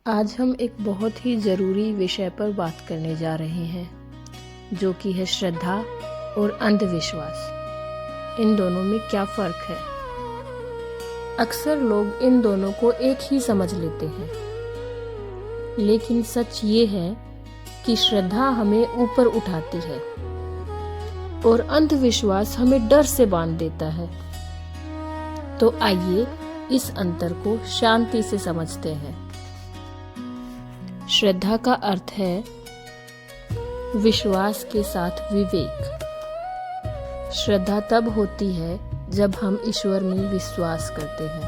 आज हम एक बहुत ही ज़रूरी विषय पर बात करने जा रहे हैं, जो कि है श्रद्धा और अंधविश्वास। इन दोनों में क्या फ़र्क है? अक्सर लोग इन दोनों को एक ही समझ लेते हैं, लेकिन सच ये है कि श्रद्धा हमें ऊपर उठाती है और अंधविश्वास हमें डर से बांध देता है। तो आइए इस अंतर को शांति से समझते हैं। श्रद्धा का अर्थ है विश्वास के साथ विवेक। श्रद्धा तब होती है जब हम ईश्वर में विश्वास करते हैं,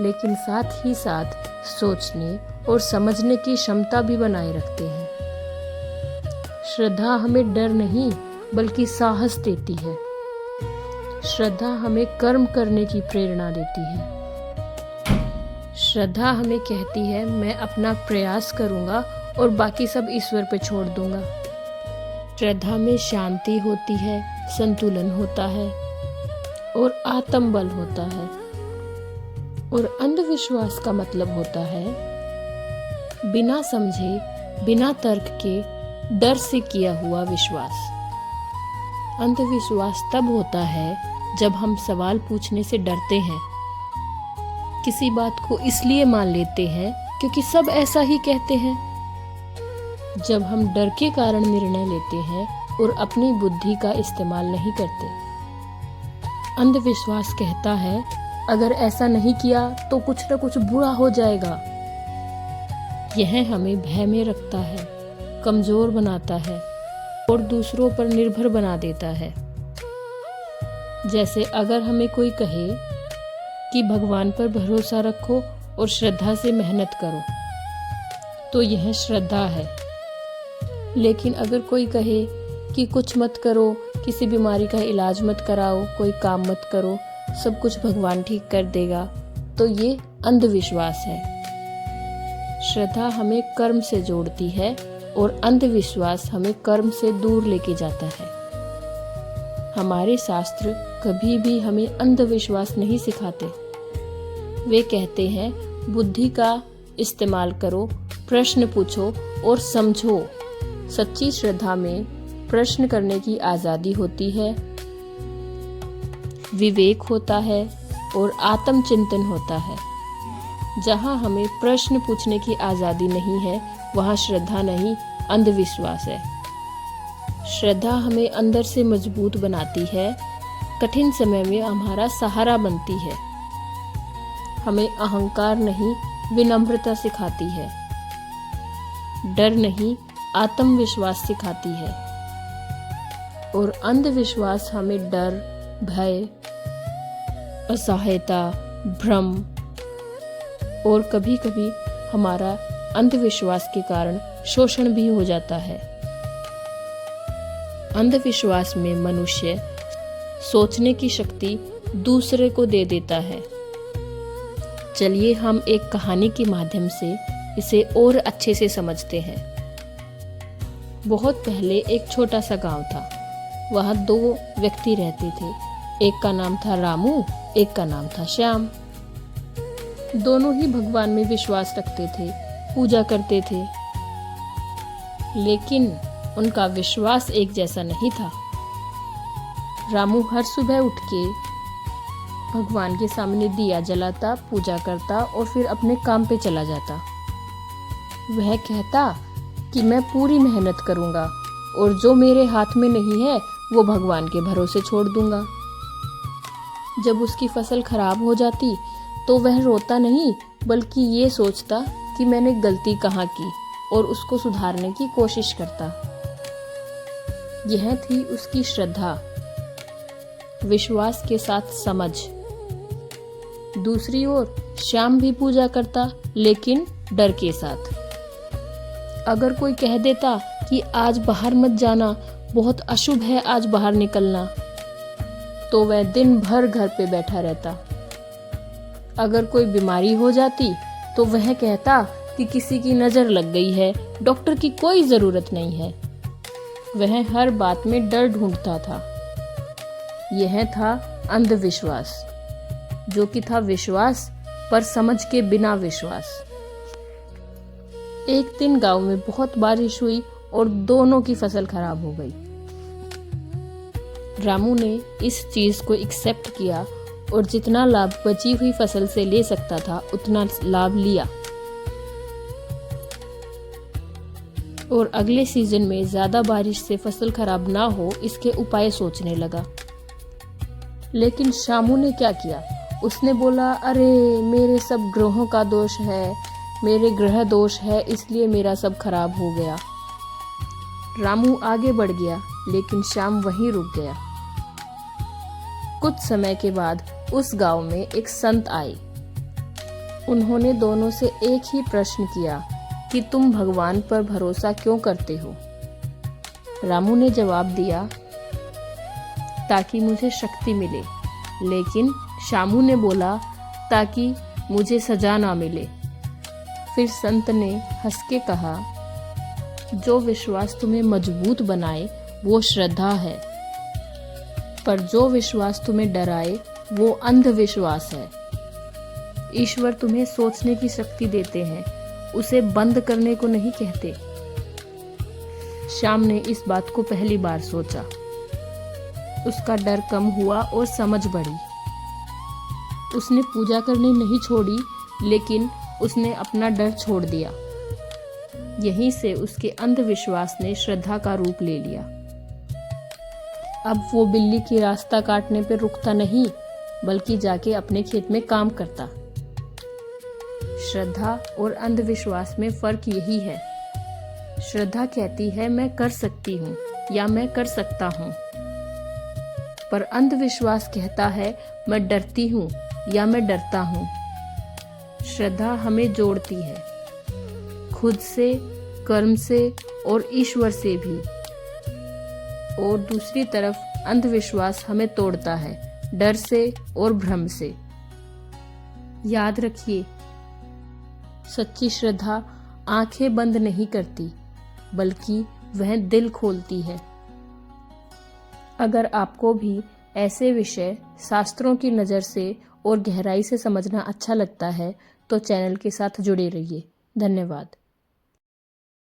लेकिन साथ ही साथ सोचने और समझने की क्षमता भी बनाए रखते हैं। श्रद्धा हमें डर नहीं बल्कि साहस देती है। श्रद्धा हमें कर्म करने की प्रेरणा देती है। श्रद्धा हमें कहती है मैं अपना प्रयास करूंगा और बाकी सब ईश्वर पे छोड़ दूंगा। श्रद्धा में शांति होती है, संतुलन होता है और आत्मबल होता है। और अंधविश्वास का मतलब होता है बिना समझे, बिना तर्क के डर से किया हुआ विश्वास। अंधविश्वास तब होता है जब हम सवाल पूछने से डरते हैं, किसी बात को इसलिए मान लेते हैं क्योंकि सब ऐसा ही कहते हैं। जब हम डर के कारण निर्णय लेते हैं और अपनी बुद्धि का इस्तेमाल नहीं करते। अंधविश्वास कहता है अगर ऐसा नहीं किया तो कुछ न कुछ बुरा हो जाएगा। यह हमें भय में रखता है, कमजोर बनाता है और दूसरों पर निर्भर बना देता है। जैसे अगर हमें कोई कहे कि भगवान पर भरोसा रखो और श्रद्धा से मेहनत करो, तो यह श्रद्धा है। लेकिन अगर कोई कहे कि कुछ मत करो, किसी बीमारी का इलाज मत कराओ, कोई काम मत करो, सब कुछ भगवान ठीक कर देगा, तो ये अंधविश्वास है। श्रद्धा हमें कर्म से जोड़ती है और अंधविश्वास हमें कर्म से दूर लेके जाता है। हमारे शास्त्र कभी भी हमें अंधविश्वास नहीं सिखाते। वे कहते हैं बुद्धि का इस्तेमाल करो, प्रश्न पूछो और समझो। सच्ची श्रद्धा में प्रश्न करने की आजादी होती है, विवेक होता है और आत्मचिंतन होता है। जहाँ हमें प्रश्न पूछने की आजादी नहीं है, वहाँ श्रद्धा नहीं, अंधविश्वास है। श्रद्धा हमें अंदर से मजबूत बनाती है, कठिन समय में हमारा सहारा बनती है। हमें अहंकार नहीं, विनम्रता सिखाती है। डर नहीं, आत्मविश्वास सिखाती है। और अंधविश्वास हमें डर, भय, असहायता, भ्रम और कभी-कभी हमारा अंधविश्वास के कारण शोषण भी हो जाता है। अंधविश्वास में मनुष्य सोचने की शक्ति दूसरे को दे देता है। चलिए हम एक कहानी के माध्यम से इसे और अच्छे से समझते हैं। बहुत पहले एक छोटा सा गांव था। वहाँ दो व्यक्ति रहते थे। एक का नाम था रामू, एक का नाम था श्याम। दोनों ही भगवान में विश्वास रखते थे, पूजा करते थे, लेकिन उनका विश्वास एक जैसा नहीं था। रामू हर सुबह उठ के भगवान के सामने दिया जलाता, पूजा करता और फिर अपने काम पे चला जाता। वह कहता कि मैं पूरी मेहनत करूंगा और जो मेरे हाथ में नहीं है वो भगवान के भरोसे छोड़ दूंगा। जब उसकी फसल खराब हो जाती तो वह रोता नहीं बल्कि ये सोचता कि मैंने गलती कहाँ की और उसको सुधारने की कोशिश करता। यह थी उसकी श्रद्धा, विश्वास के साथ समझ। दूसरी ओर श्याम भी पूजा करता, लेकिन डर के साथ। अगर कोई कह देता कि आज बाहर मत जाना, बहुत अशुभ है आज बाहर निकलना, तो वह दिन भर घर पे बैठा रहता। अगर कोई बीमारी हो जाती तो वह कहता कि किसी की नजर लग गई है, डॉक्टर की कोई जरूरत नहीं है। वह हर बात में डर ढूंढता था। यह था अंधविश्वास, जो कि था विश्वास पर समझ के बिना विश्वास। एक दिन गांव में बहुत बारिश हुई और दोनों की फसल खराब हो गई। रामू ने इस चीज को एक्सेप्ट किया और जितना लाभ बची हुई फसल से ले सकता था उतना लाभ लिया और अगले सीजन में ज्यादा बारिश से फसल खराब ना हो इसके उपाय सोचने लगा। लेकिन शामू ने क्या किया, उसने बोला, अरे मेरे सब ग्रहों का दोष है, मेरे ग्रह दोष है, इसलिए मेरा सब खराब हो गया। रामू आगे बढ़ गया लेकिन श्याम वहीं रुक गया। कुछ समय के बाद उस गांव में एक संत आए। उन्होंने दोनों से एक ही प्रश्न किया कि तुम भगवान पर भरोसा क्यों करते हो। रामू ने जवाब दिया, ताकि मुझे शक्ति मिले। लेकिन शामू ने बोला, ताकि मुझे सजा ना मिले। फिर संत ने हंस के कहा, जो विश्वास तुम्हें मजबूत बनाए वो श्रद्धा है, पर जो विश्वास तुम्हें डराए वो अंधविश्वास है। ईश्वर तुम्हें सोचने की शक्ति देते हैं, उसे बंद करने को नहीं कहते। श्याम ने इस बात को पहली बार सोचा। उसका डर कम हुआ और समझ बढ़ी। उसने पूजा करनी नहीं छोड़ी, लेकिन उसने अपना डर छोड़ दिया। यहीं से उसके अंधविश्वास ने श्रद्धा का रूप ले लिया। अब वो बिल्ली की रास्ता काटने पर रुकता नहीं, बल्कि जाके अपने खेत में काम करता। श्रद्धा और अंधविश्वास में फर्क यही है। श्रद्धा कहती है मैं कर सकती हूँ या मैं कर सकता हूँ, पर अंधविश्वास कहता है मैं डरती हूँ या मैं डरता हूँ। श्रद्धा हमें जोड़ती है, खुद से, कर्म से और ईश्वर से भी। और दूसरी तरफ अंधविश्वास हमें तोड़ता है, डर से और भ्रम से। याद रखिए, सच्ची श्रद्धा आंखें बंद नहीं करती, बल्कि वह दिल खोलती है। अगर आपको भी ऐसे विषय शास्त्रों की नज़र से और गहराई से समझना अच्छा लगता है तो चैनल के साथ जुड़े रहिए। धन्यवाद।